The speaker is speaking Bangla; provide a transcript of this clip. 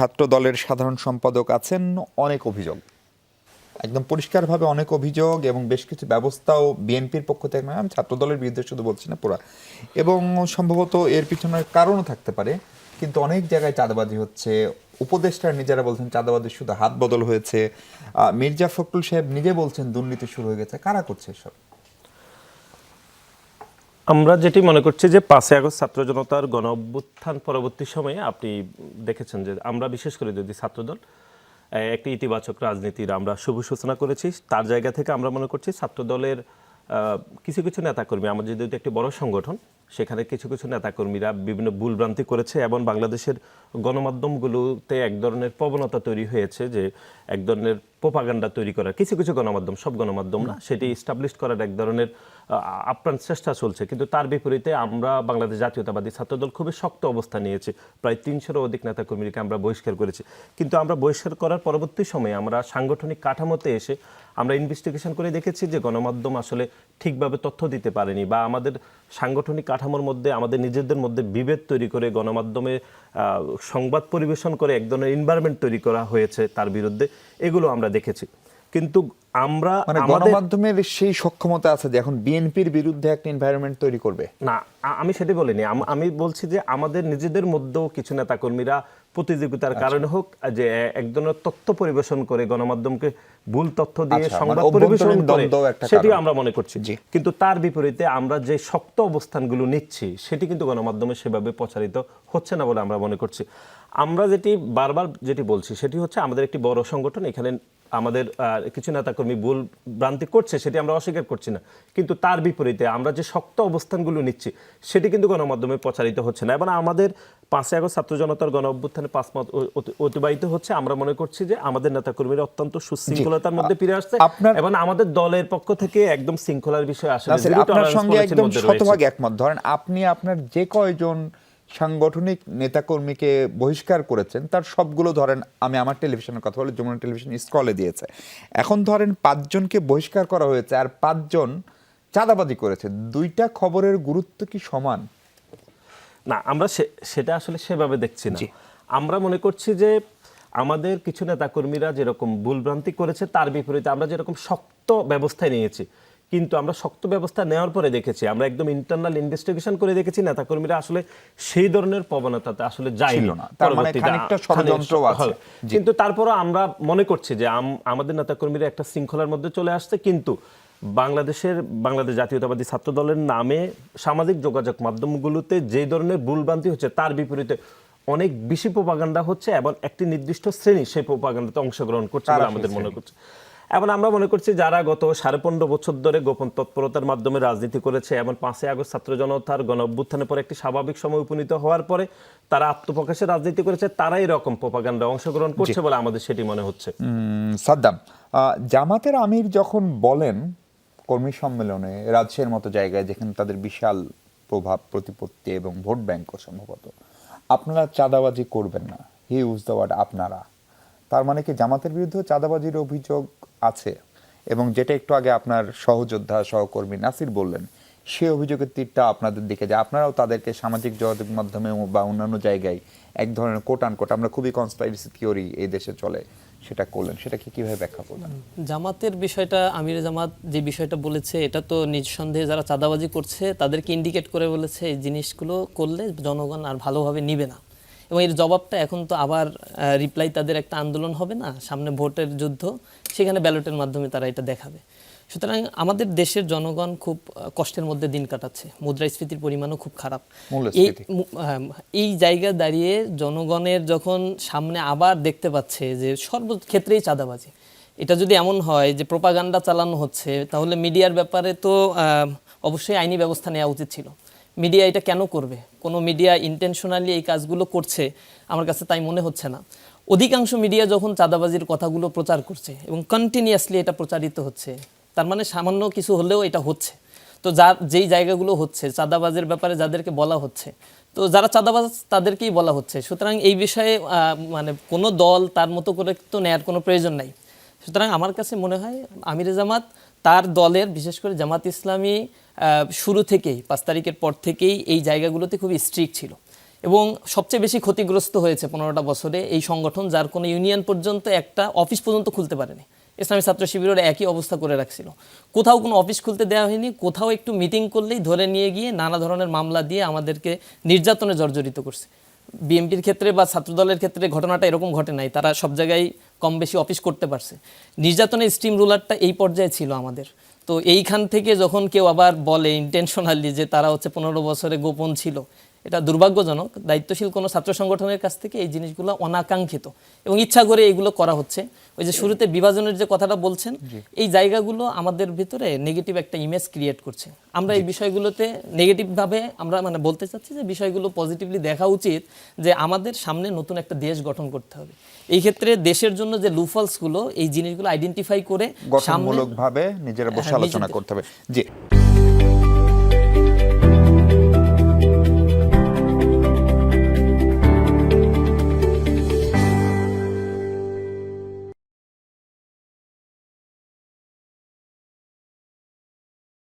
ছাত্র দলের সাধারণ সম্পাদক আছেন, অনেক অভিযোগ, একদম পরিষ্কারভাবে অনেক অভিযোগ এবং বেশ কিছু ব্যবস্থাও বিএনপির পক্ষ থেকে, আমি ছাত্র দলের বিরুদ্ধে শুধু বলছি না, পুরা, এবং সম্ভবত এর পিছনের কারণও থাকতে পারে। কিন্তু অনেক জায়গায় চাঁদাবাজি হচ্ছে, উপদেষ্টারা নিজেরা বলছেন চাঁদাবাজির শুধু হাত বদল হয়েছে, মির্জা ফখরুল সাহেব নিজে বলছেন দুর্নীতি শুরু হয়ে গেছে। কারা করছে এসব? আমরা যেটি মনে করছি যে 5ই আগস্ট ছাত্র জনতার গণ অভ্যুত্থান পরবর্তী সময়ে আপনি দেখেছেন যে আমরা বিশেষ করে যদি ছাত্রদল একটি ইতিবাচক রাজনীতির আমরা শুভ সূচনা করেছি, তার জায়গা থেকে আমরা মনে করছি ছাত্রদলের কিছু কিছু নেতাকর্মী, আমাদের যেহেতু একটি বড় সংগঠন, সেখানে কিছু কিছু নেতাকর্মীরা বিভিন্ন ভুলভ্রান্তি করেছে এবং বাংলাদেশের গণমাধ্যমগুলোতে এক ধরনের প্রবণতা তৈরি হয়েছে যে এক ধরনের প্রোপাগান্ডা তৈরি করার, কিছু কিছু গণমাধ্যম, সব গণমাধ্যম না, সেটি এস্টাবলিশ করার এক ধরনের আপ্রাণ চেষ্টা চলছে। কিন্তু তার বিপরীতে আমরা বাংলাদেশ জাতীয়তাবাদী ছাত্রদল খুবই শক্ত অবস্থান নিয়েছে, প্রায় 300-এরও অধিক নেতাকর্মীকে আমরা বহিষ্কার করেছি। কিন্তু আমরা বহিষ্কার করার পরবর্তী সময়ে আমরা সাংগঠনিক কাঠামোতে এসে আমরা ইনভেস্টিগেশন করে দেখেছি যে গণমাধ্যম আসলে ঠিকভাবে তথ্য দিতে পারেনি, বা আমাদের সাংগঠনিক কাঠামোর মধ্যে আমাদের নিজেদের মধ্যে বিভেদ তৈরি করে গণমাধ্যমে সংবাদ পরিবেশন করে এক ধরনের এনভায়রনমেন্ট তৈরি করা হয়েছে তার বিরুদ্ধে, এগুলো আমরা দেখেছি। কিন্তু আমরা গণমাধ্যমের সেই সক্ষমতা আছে যে এখন বিএনপির বিরুদ্ধে একটা এনভায়রনমেন্ট তৈরি করবে না, আমি সেটি বলিনি। আমি বলছি যে আমাদের নিজেদের মধ্যেও কিছু নেতাকর্মীরা প্রতিযোগিতার কারণে হোক যে এক ধরনের তথ্য পরিবেশন করে গণমাধ্যমকে ভুল তথ্য দিয়ে সংবাদ পরিবেশন করে, সেটি আমরা মনে করছি। কিন্তু তার বিপরীতে আমরা যে শক্ত অবস্থানগুলো নিচ্ছি সেটি কিন্তু গণমাধ্যমে সেভাবে প্রচারিত হচ্ছে না বলে আমরা মনে করছি। আমরা যেটি বারবার যেটি বলছি সেটি হচ্ছে আমাদের একটি বড় সংগঠন, এখানে আমাদের কিছু নেতাকর্মী ভুল ভ্রান্তি করছে, সেটি আমরা অস্বীকার করছি না। কিন্তু তার বিপরীতে আমরা যে শক্ত অবস্থানগুলো নিচ্ছি সেটি কিন্তু গণমাধ্যমে প্রচারিত হচ্ছে না। এবং আমাদের 5ই আগস্ট ছাত্র জনতার গণ অভ্যুত্থানে 5 মাস অতিবাহিত হচ্ছে, আমরা মনে করছি যে আমাদের নেতাকর্মীরা অত্যন্ত সুশৃঙ্খলতার মধ্যে ফিরে আসছে এবং আমাদের দলের পক্ষ থেকে একদম শৃঙ্খলার বিষয় আসলে আপনার সঙ্গে একদম শতভাগ একমত। ধরেন আপনি আপনার যে কয়জন সাংগঠনিক নেতাকর্মীকে বহিষ্কার করেছেন তার সবগুলো, ধরেন আমি আমার টেলিভিশনের কথা বলি, যমুনা টেলিভিশন স্ক্রলে দিয়েছে, এখন ধরেন 5 জনকে বহিষ্কার করা হয়েছে আর 5 জন চাঁদাবাজি করেছে, দুইটা খবরের গুরুত্ব কি সমান? না, আমরা সেটা আসলে সেভাবে দেখছি না। আমরা মনে করছি যে আমাদের কিছু নেতাকর্মীরা যেরকম ভুলভ্রান্তি করেছে তার বিপরীতে আমরা যেরকম শক্ত ব্যবস্থায় নিয়েছি, কিন্তু আমরা শক্ত ব্যবস্থা নেওয়ার পরে দেখেছি, আমরা একদম ইন্টারনাল ইনভেস্টিগেশন করে দেখেছি নেতাকর্মীরা আসলে সেই ধরনের প্রবণতাতে আসলে যায়নি না। কিন্তু তারপরও আমরা মনে করছি যে আমাদের নেতাকর্মীরা একটা শৃঙ্খলার মধ্যে চলে আসছে। কিন্তু বাংলাদেশ জাতীয়তাবাদী ছাত্র দলের নামে সামাজিক যোগাযোগ মাধ্যমগুলোতে যে ধরনের ভুলভ্রান্তি হচ্ছে তার বিপরীতে অনেক বেশি প্রোপাগান্ডা হচ্ছে এবং একটি নির্দিষ্ট শ্রেণী সেই প্রোপাগান্ডাতে অংশগ্রহণ করছে বলে আমাদের মনে করছে। এবং আমরা মনে করছি যারা গত 15.5 বছর ধরে গোপন তৎপরতার মাধ্যমে রাজনীতি করেছে এবং 5ই আগস্ট ছাত্র জনতার গণ অভ্যুত্থানের পরে একটি স্বাভাবিক সময় উপনীত হওয়ার পরে তারা আত্মপ্রকাশের রাজনীতি করেছে, তারাই এরকম প্রোপাগান্ডা অংশগ্রহণ করছে বলে আমাদের সেটি মনে হচ্ছে। সাদ্দাম, জামাতের আমির যখন বলেন কর্মী সম্মেলনে, রাজশাহীর মতো জায়গায় যেখানে তাদের বিশাল প্রভাব প্রতিপত্তি এবং ভোট ব্যাংকও সম্ভবত, আপনারা চাঁদাবাজি করবেন না, হি ইউজ দ্য ওয়ার্ড আপনারা, তার মানে কি জামাতের বিরুদ্ধে চাঁদাবাজির অভিযোগ আছে? এবং যেটা একটু আগে আপনার সহযোদ্ধা সহকর্মী নাসির বললেন, সে অভিযোগের তীরটা আপনাদের দিকে, যে আপনারাও তাদেরকে সামাজিক যোগাযোগ মাধ্যমে বা অন্যান্য জায়গায় এক ধরনের কোট আনকোট আমরা খুবই কনস্পাইরেসি থিওরি এই দেশে চলে সেটা করলেন, সেটাকে কিভাবে ব্যাখ্যা করবেন? জামাতের বিষয়টা, আমির জামাত যে বিষয়টা বলেছে এটা তো নিঃসন্দেহে যারা চাঁদাবাজি করছে তাদেরকে ইন্ডিকেট করে বলেছে এই জিনিসগুলো করলে জনগণ আর ভালোভাবে নিবে না। এবং এর জবাবটা এখন তো আবার রিপ্লাই, তাদের একটা আন্দোলন হবে না সামনে, ভোটের যুদ্ধ, সেখানে ব্যালটের মাধ্যমে তারা এটা দেখাবে। সুতরাং আমাদের দেশের জনগণ খুব কষ্টের মধ্যে দিন কাটাচ্ছে, মুদ্রাস্ফীতির পরিমাণও খুব খারাপ। এই জায়গায় দাঁড়িয়ে জনগণের যখন সামনে আবার দেখতে পাচ্ছে যে সর্বক্ষেত্রেই চাঁদাবাজি, এটা যদি এমন হয় যে প্রোপাগান্ডা চালানো হচ্ছে, তাহলে মিডিয়ার ব্যাপারে তো অবশ্যই আইনি ব্যবস্থা নেওয়া উচিত ছিল। মিডিয়া এটা কেন করবে? কোনো মিডিয়া ইন্টেনশনালি এই কাজগুলো করছে আমার কাছে তাই মনে হচ্ছে না। অধিকাংশ মিডিয়া যখন চাঁদাবাজির কথাগুলো প্রচার করছে এবং কন্টিনিউয়াসলি এটা প্রচারিত হচ্ছে, তার মানে সামান্য কিছু হলেও এটা হচ্ছে। তো যেই জায়গাগুলো হচ্ছে চাঁদাবাজের ব্যাপারে যাদেরকে বলা হচ্ছে, তো যারা চাঁদাবাজ তাদেরকেই বলা হচ্ছে। সুতরাং এই বিষয়ে মানে কোনো দল তার মতো করে তো নেয়ার কোনো প্রয়োজন নাই। সুতরাং আমার কাছে মনে হয় আমিরে জামাত তার দলের, বিশেষ করে জামাত ইসলামী শুরু থেকেই 5 তারিখের পর থেকেই এই জায়গাগুলোতে খুবই স্ট্রিক্ট ছিল এবং সবচেয়ে বেশি ক্ষতিগ্রস্ত হয়েছে 15টা বছরে এই সংগঠন, যার কোনো ইউনিয়ন পর্যন্ত একটা অফিস পর্যন্ত খুলতে পারেনি। ইসলামী ছাত্র শিবিরের একই অবস্থা করে রাখছিল, কোথাও কোনো অফিস খুলতে দেওয়া হয়নি, কোথাও একটু মিটিং করলেই ধরে নিয়ে গিয়ে নানা ধরনের মামলা দিয়ে আমাদেরকে নির্যাতনে জর্জরিত করছে। বিএনপির ক্ষেত্রে বা ছাত্রদলের ক্ষেত্রে ঘটনাটা এরকম ঘটে নাই, তারা সব জায়গায় কম বেশি অফিস করতে পারছে। নির্যাতনের স্টিম রুলারটা এই পর্যায়ে ছিল আমাদের। তো এইখান থেকে যখন কেউ আবার বলে ইন্টেনশনালি যে তারা হচ্ছে 15 বছরে গোপন ছিল, এটা দুর্ভাগ্যজনক। দায়িত্বশীল কোনো ছাত্র সংগঠনের কাছ থেকে এই জিনিসগুলো অনাকাঙ্ক্ষিত এবং ইচ্ছা করে এইগুলো করা হচ্ছে। ওই যে শুরুতে বিভাজনের যে কথাটা বলছেন, এই জায়গাগুলো আমাদের ভিতরে নেগেটিভ একটা ইমেজ ক্রিয়েট করছে। আমরা এই বিষয়গুলোতে নেগেটিভভাবে আমরা মানে বলতে চাচ্ছি যে বিষয়গুলো পজিটিভলি দেখা উচিত, যে আমাদের সামনে নতুন একটা দেশ গঠন করতে হবে। এই ক্ষেত্রে দেশের জন্য যে লুফলসগুলো, এই জিনিসগুলো আইডেন্টিফাই করে সামনে গঠনমূলকভাবে নিজেরা বসে হ্যাঁ, আলোচনা নিজেদের- করতে হবে। জি।